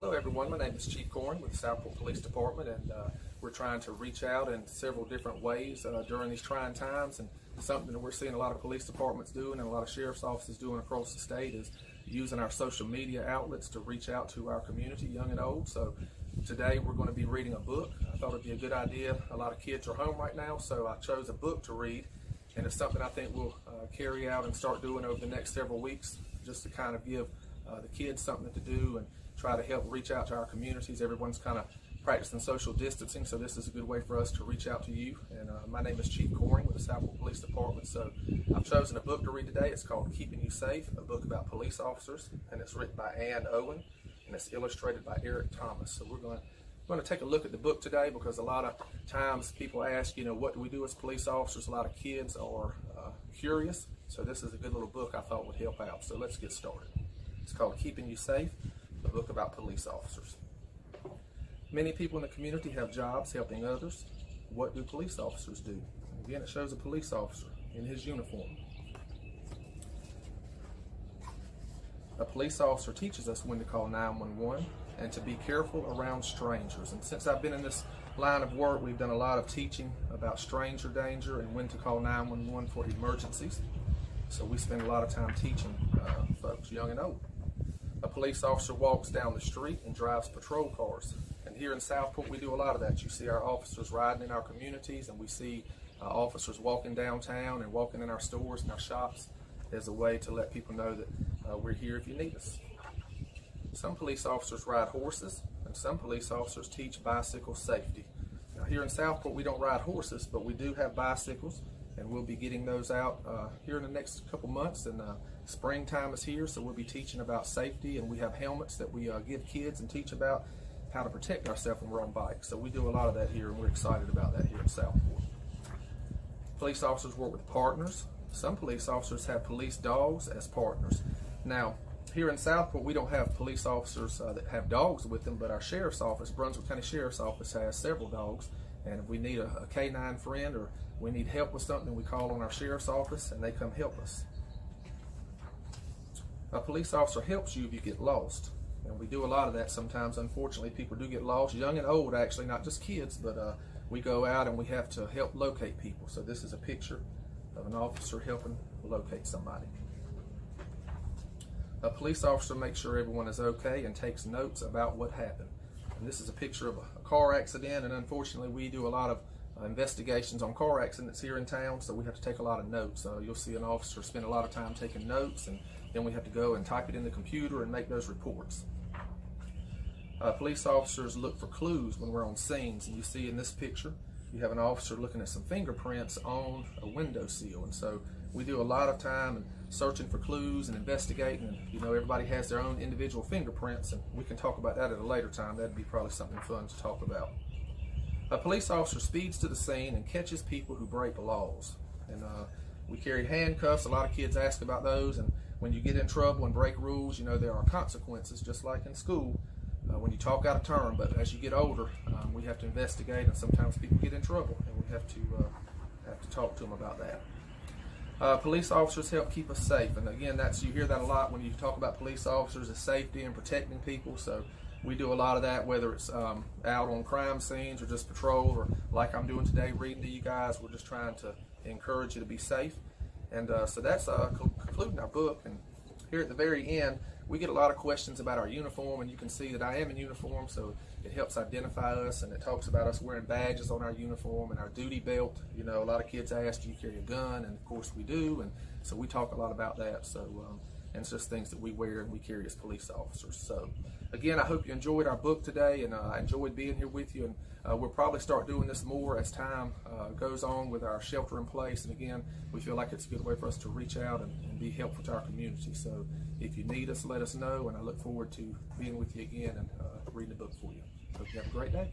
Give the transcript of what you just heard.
Hello everyone, my name is Chief Corin with the Southport Police Department, and we're trying to reach out in several different ways during these trying times. And something that we're seeing a lot of police departments doing and a lot of sheriff's offices doing across the state is using our social media outlets to reach out to our community, young and old. So today we're going to be reading a book. I thought it'd be a good idea. A lot of kids are home right now, so I chose a book to read, and it's something I think we'll carry out and start doing over the next several weeks, just to kind of give the kids something to do and try to help reach out to our communities. Everyone's kind of practicing social distancing, so this is a good way for us to reach out to you. And my name is Chief Corin with the Southport Police Department. So I've chosen a book to read today. It's called Keeping You Safe, a book about police officers, and it's written by Owen, and it's illustrated by Eric Thomas. So we're going to take a look at the book today, because a lot of times people ask, what do we do as police officers? A lot of kids are curious, so this is a good little book I thought would help out. So let's get started. It's called Keeping You Safe, a book about police officers. Many people in the community have jobs helping others. What do police officers do? And again, it shows a police officer in his uniform. A police officer teaches us when to call 911 and to be careful around strangers. And since I've been in this line of work, we've done a lot of teaching about stranger danger and when to call 911 for emergencies. So we spend a lot of time teaching folks, young and old. A police officer walks down the street and drives patrol cars. And here in Southport, we do a lot of that. You see our officers riding in our communities, and we see officers walking downtown and walking in our stores and our shops as a way to let people know that we're here if you need us. Some police officers ride horses, and some police officers teach bicycle safety. Now here in Southport, we don't ride horses, but we do have bicycles, and we'll be getting those out here in the next couple months. And springtime is here, so we'll be teaching about safety, and we have helmets that we give kids and teach about how to protect ourselves when we're on bikes. So we do a lot of that here, and we're excited about that here in Southport. Police officers work with partners. Some police officers have police dogs as partners. Now, here in Southport, we don't have police officers that have dogs with them, but our sheriff's office, Brunswick County Sheriff's Office, has several dogs. And if we need a canine friend or we need help with something, we call on our sheriff's office and they come help us. A police officer helps you if you get lost. And we do a lot of that sometimes. Unfortunately, people do get lost, young and old actually, not just kids, but we go out and we have to help locate people. So this is a picture of an officer helping locate somebody. A police officer makes sure everyone is okay and takes notes about what happened. And this is a picture of a car accident, and unfortunately we do a lot of investigations on car accidents here in town, so we have to take a lot of notes. You'll see an officer spend a lot of time taking notes, and then we have to go and type it in the computer and make those reports. Police officers look for clues when we're on scenes, and you see in this picture you have an officer looking at some fingerprints on a windowsill. And so we do a lot of time and searching for clues and investigating, and everybody has their own individual fingerprints, and we can talk about that at a later time. That'd be probably something fun to talk about. A police officer speeds to the scene and catches people who break laws. And we carry handcuffs. A lot of kids ask about those, and when you get in trouble and break rules, there are consequences, just like in school when you talk out of turn. But as you get older, we have to investigate, and sometimes people get in trouble, and we have to talk to them about that. Police officers help keep us safe, and again, you hear that a lot when you talk about police officers, is safety and protecting people. So we do a lot of that, whether it's out on crime scenes or just patrol, or like I'm doing today, reading to you guys. We're just trying to encourage you to be safe. And so that's concluding our book. And here at the very end, we get a lot of questions about our uniform, and you can see that I am in uniform, so it helps identify us, and it talks about us wearing badges on our uniform and our duty belt. A lot of kids ask, do you carry a gun? And of course we do, and so we talk a lot about that. So and it's just things that we wear and we carry as police officers. So again, I hope you enjoyed our book today, and I enjoyed being here with you. And we'll probably start doing this more as time goes on with our shelter in place. And again, we feel like it's a good way for us to reach out and be helpful to our community. So if you need us, let us know, and I look forward to being with you again and reading the book for you. Hope you have a great day.